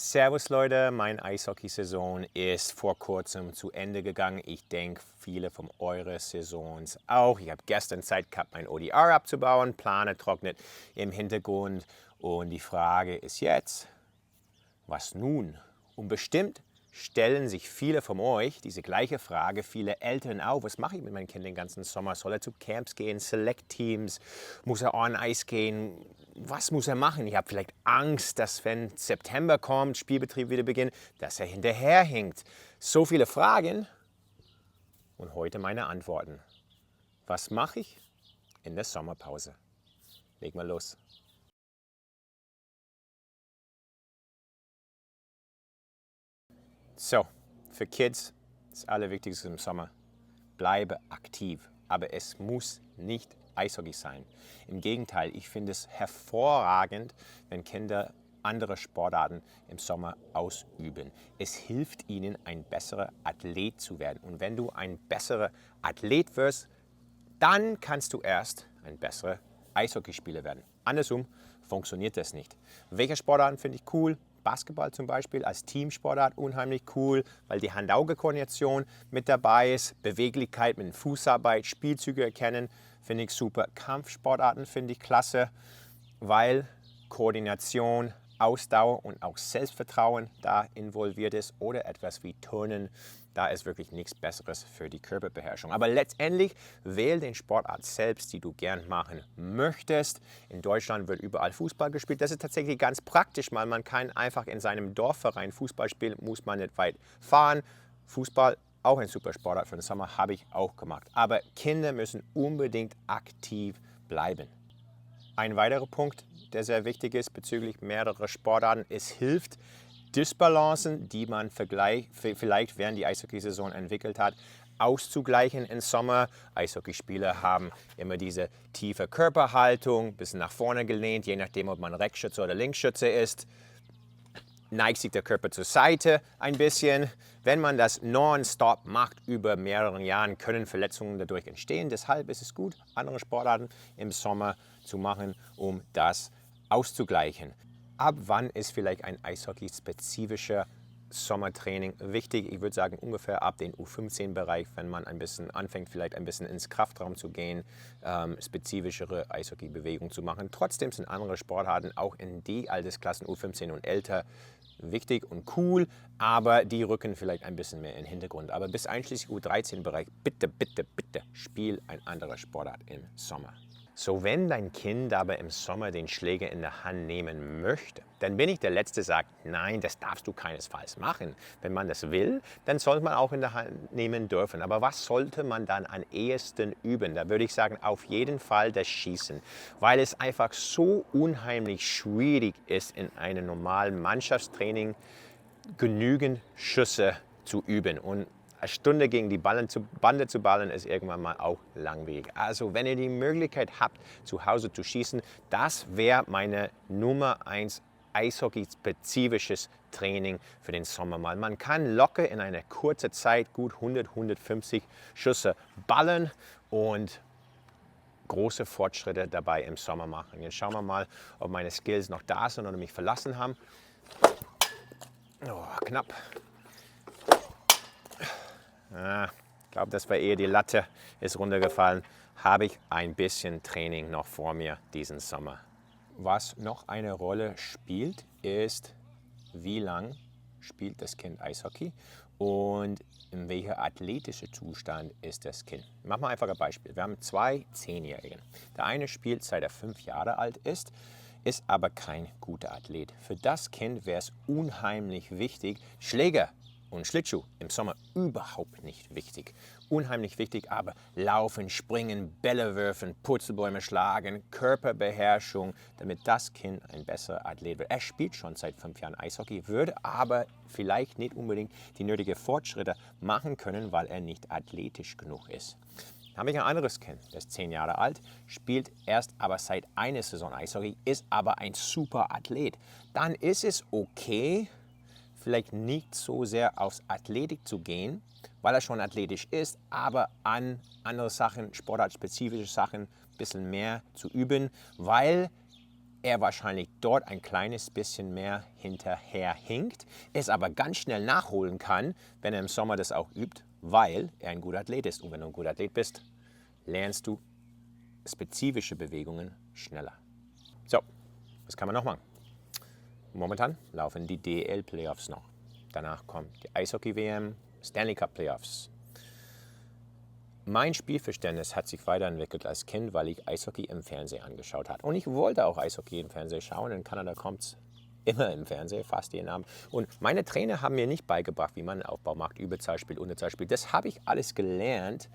Servus Leute, meine Eishockey-Saison ist vor kurzem zu Ende gegangen. Ich denke, viele von euren Saisons auch. Ich habe gestern Zeit gehabt, mein ODR abzubauen. Plane trocknet im Hintergrund. Und die Frage ist jetzt, was nun? Und bestimmt stellen sich viele von euch diese gleiche Frage, viele Eltern auch. Was mache ich mit meinem Kind den ganzen Sommer? Soll er zu Camps gehen, Select-Teams? Muss er on Ice gehen? Was muss er machen? Ich habe vielleicht Angst, dass wenn September kommt, Spielbetrieb wieder beginnt, dass er hinterherhinkt. So viele Fragen und heute meine Antworten. Was mache ich in der Sommerpause? Leg mal los. So, für Kids das Allerwichtigste im Sommer. Bleibe aktiv, aber es muss nicht Eishockey sein. Im Gegenteil, ich finde es hervorragend, wenn Kinder andere Sportarten im Sommer ausüben. Es hilft ihnen, ein besserer Athlet zu werden. Und wenn du ein besserer Athlet wirst, dann kannst du erst ein besserer Eishockeyspieler werden. Andersrum funktioniert das nicht. Welche Sportarten finde ich cool? Basketball zum Beispiel als Teamsportart unheimlich cool, weil die Hand-Auge-Koordination mit dabei ist, Beweglichkeit mit Fußarbeit, Spielzüge erkennen, finde ich super. Kampfsportarten finde ich klasse, weil Koordination, Ausdauer und auch Selbstvertrauen da involviert ist oder etwas wie Turnen. Da ist wirklich nichts Besseres für die Körperbeherrschung. Aber letztendlich wähl den Sportart selbst, die du gern machen möchtest. In Deutschland wird überall Fußball gespielt. Das ist tatsächlich ganz praktisch, weil man kann einfach in seinem Dorfverein Fußball spielen, muss man nicht weit fahren. Fußball auch ein super Sportart für den Sommer, habe ich auch gemacht. Aber Kinder müssen unbedingt aktiv bleiben. Ein weiterer Punkt, der sehr wichtig ist bezüglich mehrerer Sportarten, es hilft, Disbalancen, die man vielleicht während die Eishockeysaison entwickelt hat, auszugleichen im Sommer. Eishockeyspieler haben immer diese tiefe Körperhaltung, ein bisschen nach vorne gelehnt, je nachdem, ob man Rechtsschütze oder Linksschütze ist. Neigt sich der Körper zur Seite ein bisschen. Wenn man das nonstop macht über mehrere Jahre, können Verletzungen dadurch entstehen. Deshalb ist es gut, andere Sportarten im Sommer zu machen, um das auszugleichen. Ab wann ist vielleicht ein Eishockey-spezifischer Sommertraining wichtig? Ich würde sagen ungefähr ab dem U15-Bereich, wenn man ein bisschen anfängt, vielleicht ein bisschen ins Kraftraum zu gehen, spezifischere Eishockey-Bewegungen zu machen. Trotzdem sind andere Sportarten auch in die Altersklassen U15 und älter wichtig und cool, aber die rücken vielleicht ein bisschen mehr in den Hintergrund. Aber bis einschließlich U13-Bereich, bitte, bitte, bitte, spiel ein anderer Sportart im Sommer. So, wenn dein Kind aber im Sommer den Schläger in der Hand nehmen möchte, dann bin ich der Letzte, der sagt, nein, das darfst du keinesfalls machen. Wenn man das will, dann sollte man auch in der Hand nehmen dürfen. Aber was sollte man dann am ehesten üben? Da würde ich sagen, auf jeden Fall das Schießen, weil es einfach so unheimlich schwierig ist, in einem normalen Mannschaftstraining genügend Schüsse zu üben. Und eine Stunde gegen die Bande zu ballen, ist irgendwann mal auch langweilig. Also wenn ihr die Möglichkeit habt, zu Hause zu schießen, das wäre meine Nummer 1 Eishockey-spezifisches Training für den Sommer mal. Man kann locker in einer kurzen Zeit gut 100, 150 Schüsse ballen und große Fortschritte dabei im Sommer machen. Jetzt schauen wir mal, ob meine Skills noch da sind oder mich verlassen haben. Oh, knapp. Ich glaube, das war eher die Latte, ist runtergefallen. Habe ich ein bisschen Training noch vor mir diesen Sommer. Was noch eine Rolle spielt, ist, wie lang spielt das Kind Eishockey und in welcher athletischer Zustand ist das Kind. Machen wir einfach ein Beispiel. Wir haben 2 10-Jährigen. Der eine spielt, seit er 5 Jahre alt ist aber kein guter Athlet. Für das Kind wäre es unheimlich wichtig, Schläger und Schlittschuh im Sommer überhaupt nicht wichtig. Unheimlich wichtig, aber laufen, springen, Bälle werfen, Purzelbäume schlagen, Körperbeherrschung, damit das Kind ein besserer Athlet wird. Er spielt schon seit 5 Jahren Eishockey, würde aber vielleicht nicht unbedingt die nötigen Fortschritte machen können, weil er nicht athletisch genug ist. Dann habe ich ein anderes Kind, das ist 10 Jahre alt, spielt erst aber seit einer Saison Eishockey, ist aber ein super Athlet. Dann ist es okay, vielleicht nicht so sehr aufs Athletik zu gehen, weil er schon athletisch ist, aber an andere Sachen, sportartspezifische Sachen, ein bisschen mehr zu üben, weil er wahrscheinlich dort ein kleines bisschen mehr hinterher hinkt, es aber ganz schnell nachholen kann, wenn er im Sommer das auch übt, weil er ein guter Athlet ist. Und wenn du ein guter Athlet bist, lernst du spezifische Bewegungen schneller. So, was kann man noch machen? Momentan laufen die DEL-Playoffs noch. Danach kommt die Eishockey-WM, Stanley Cup Playoffs. Mein Spielverständnis hat sich weiterentwickelt als Kind, weil ich Eishockey im Fernsehen angeschaut habe. Und ich wollte auch Eishockey im Fernsehen schauen. In Kanada kommt es immer im Fernsehen, fast jeden Abend. Und meine Trainer haben mir nicht beigebracht, wie man einen Aufbau macht, Überzahl spielt, Unterzahl spielt. Das habe ich alles gelernt,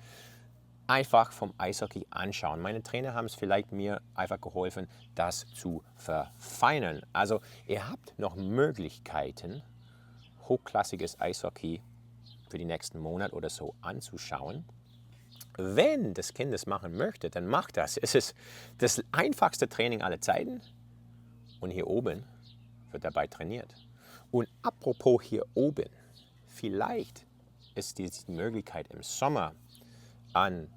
einfach vom Eishockey anschauen. Meine Trainer haben es vielleicht mir einfach geholfen, das zu verfeinern. Also ihr habt noch Möglichkeiten, hochklassiges Eishockey für die nächsten Monat oder so anzuschauen. Wenn das Kind es machen möchte, dann macht das. Es ist das einfachste Training aller Zeiten. Und hier oben wird dabei trainiert. Und apropos hier oben, vielleicht ist die Möglichkeit im Sommer an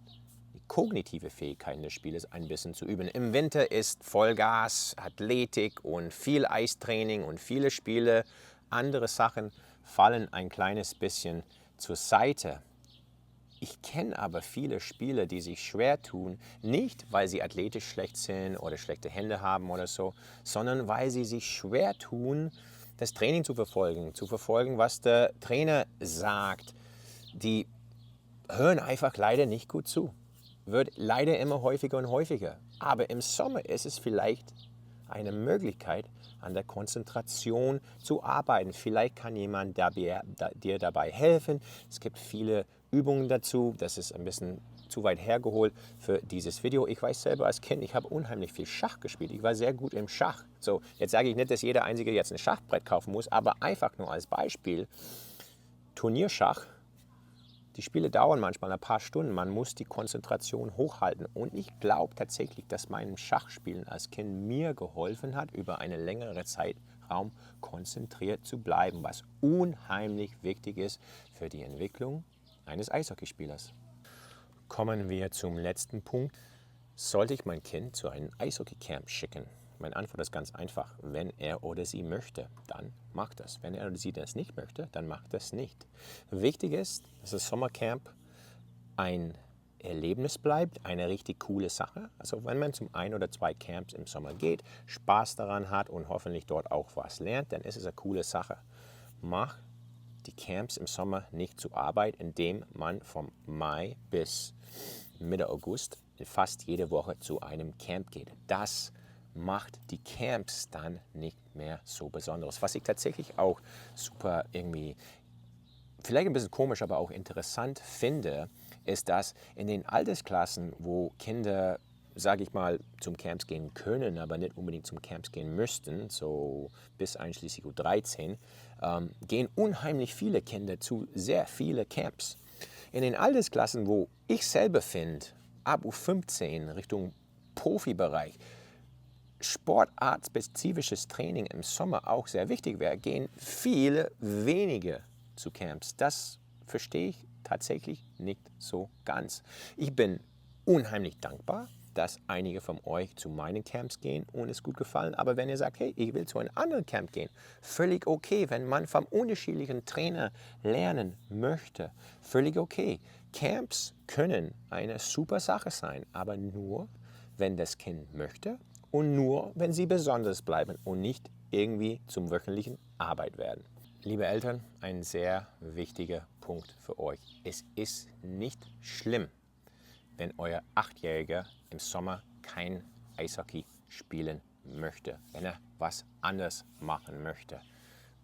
die kognitive Fähigkeiten des Spieles ein bisschen zu üben. Im Winter ist Vollgas, Athletik und viel Eistraining und viele Spiele. Andere Sachen fallen ein kleines bisschen zur Seite. Ich kenne aber viele Spieler, die sich schwer tun, nicht weil sie athletisch schlecht sind oder schlechte Hände haben oder so, sondern weil sie sich schwer tun, das Training zu verfolgen, was der Trainer sagt. Die hören einfach leider nicht gut zu. Wird leider immer häufiger und häufiger. Aber im Sommer ist es vielleicht eine Möglichkeit, an der Konzentration zu arbeiten. Vielleicht kann jemand dir dabei helfen. Es gibt viele Übungen dazu. Das ist ein bisschen zu weit hergeholt für dieses Video. Ich weiß selber als Kind, ich habe unheimlich viel Schach gespielt. Ich war sehr gut im Schach. So, jetzt sage ich nicht, dass jeder Einzige jetzt ein Schachbrett kaufen muss, aber einfach nur als Beispiel. Turnierschach. Die Spiele dauern manchmal ein paar Stunden. Man muss die Konzentration hochhalten. Und ich glaube tatsächlich, dass meinem Schachspielen als Kind mir geholfen hat, über einen längeren Zeitraum konzentriert zu bleiben, was unheimlich wichtig ist für die Entwicklung eines Eishockeyspielers. Kommen wir zum letzten Punkt. Sollte ich mein Kind zu einem Eishockeycamp schicken? Meine Antwort ist ganz einfach. Wenn er oder sie möchte, dann macht das. Wenn er oder sie das nicht möchte, dann macht das nicht. Wichtig ist, dass das Sommercamp ein Erlebnis bleibt, eine richtig coole Sache. Also wenn man zum 1 oder 2 Camps im Sommer geht, Spaß daran hat und hoffentlich dort auch was lernt, dann ist es eine coole Sache. Mach die Camps im Sommer nicht zur Arbeit, indem man vom Mai bis Mitte August fast jede Woche zu einem Camp geht. Das macht die Camps dann nicht mehr so besonders. Was ich tatsächlich auch super irgendwie, vielleicht ein bisschen komisch, aber auch interessant finde, ist, dass in den Altersklassen, wo Kinder, sage ich mal, zum Camps gehen können, aber nicht unbedingt zum Camps gehen müssten, so bis einschließlich U13, gehen unheimlich viele Kinder zu sehr viele Camps. In den Altersklassen, wo ich selber finde, ab U15 Richtung Profibereich, sportartspezifisches Training im Sommer auch sehr wichtig wäre, gehen viele wenige zu Camps. Das verstehe ich tatsächlich nicht so ganz. Ich bin unheimlich dankbar, dass einige von euch zu meinen Camps gehen und es gut gefallen. Aber wenn ihr sagt, hey, ich will zu einem anderen Camp gehen, völlig okay. Wenn man vom unterschiedlichen Trainer lernen möchte, völlig okay. Camps können eine super Sache sein, aber nur, wenn das Kind möchte und nur, wenn sie besonders bleiben und nicht irgendwie zum wöchentlichen Arbeit werden. Liebe Eltern, ein sehr wichtiger Punkt für euch. Es ist nicht schlimm, wenn euer 8-Jähriger im Sommer kein Eishockey spielen möchte, wenn er was anderes machen möchte.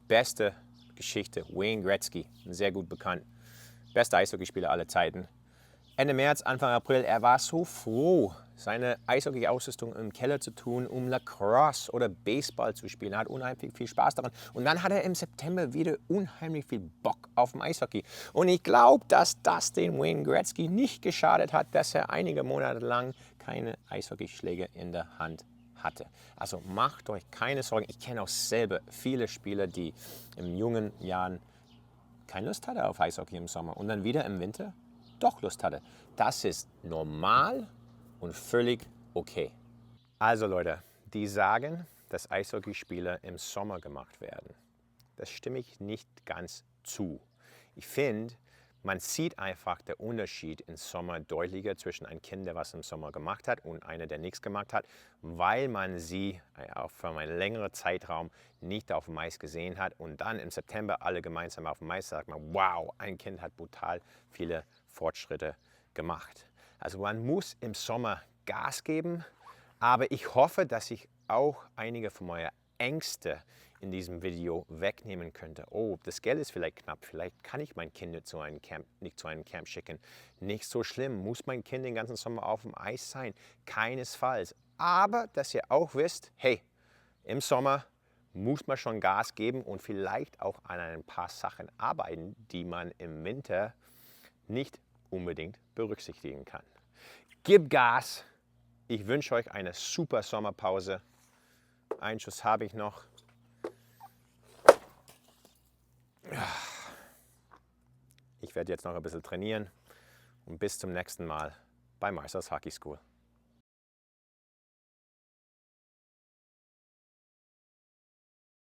Beste Geschichte, Wayne Gretzky, sehr gut bekannt, bester Eishockeyspieler aller Zeiten. Ende März, Anfang April, er war so froh, seine Eishockey-Ausrüstung im Keller zu tun, um Lacrosse oder Baseball zu spielen. Er hat unheimlich viel Spaß daran. Und dann hat er im September wieder unheimlich viel Bock auf dem Eishockey. Und ich glaube, dass das den Wayne Gretzky nicht geschadet hat, dass er einige Monate lang keine Eishockeyschläge in der Hand hatte. Also macht euch keine Sorgen. Ich kenne auch selber viele Spieler, die in jungen Jahren keine Lust hatten auf Eishockey im Sommer und dann wieder im Winter doch Lust hatte. Das ist normal und völlig okay. Also Leute, die sagen, dass Eishockeyspiele im Sommer gemacht werden. Das stimme ich nicht ganz zu. Ich finde, man sieht einfach den Unterschied im Sommer deutlicher zwischen einem Kind, der was im Sommer gemacht hat und einer, der nichts gemacht hat, weil man sie auch für einen längeren Zeitraum nicht auf dem Eis gesehen hat und dann im September alle gemeinsam auf dem Eis sagt man, wow, ein Kind hat brutal viele Fortschritte gemacht. Also man muss im Sommer Gas geben, aber ich hoffe, dass ich auch einige von euren Ängste in diesem Video wegnehmen könnte. Oh, das Geld ist vielleicht knapp, vielleicht kann ich mein Kind nicht zu einem Camp schicken. Nicht so schlimm, muss mein Kind den ganzen Sommer auf dem Eis sein? Keinesfalls. Aber dass ihr auch wisst, hey, im Sommer muss man schon Gas geben und vielleicht auch an ein paar Sachen arbeiten, die man im Winter nicht unbedingt berücksichtigen kann. Gib Gas! Ich wünsche euch eine super Sommerpause. Einen Schuss habe ich noch. Ich werde jetzt noch ein bisschen trainieren und bis zum nächsten Mal bei Meisters Hockey School.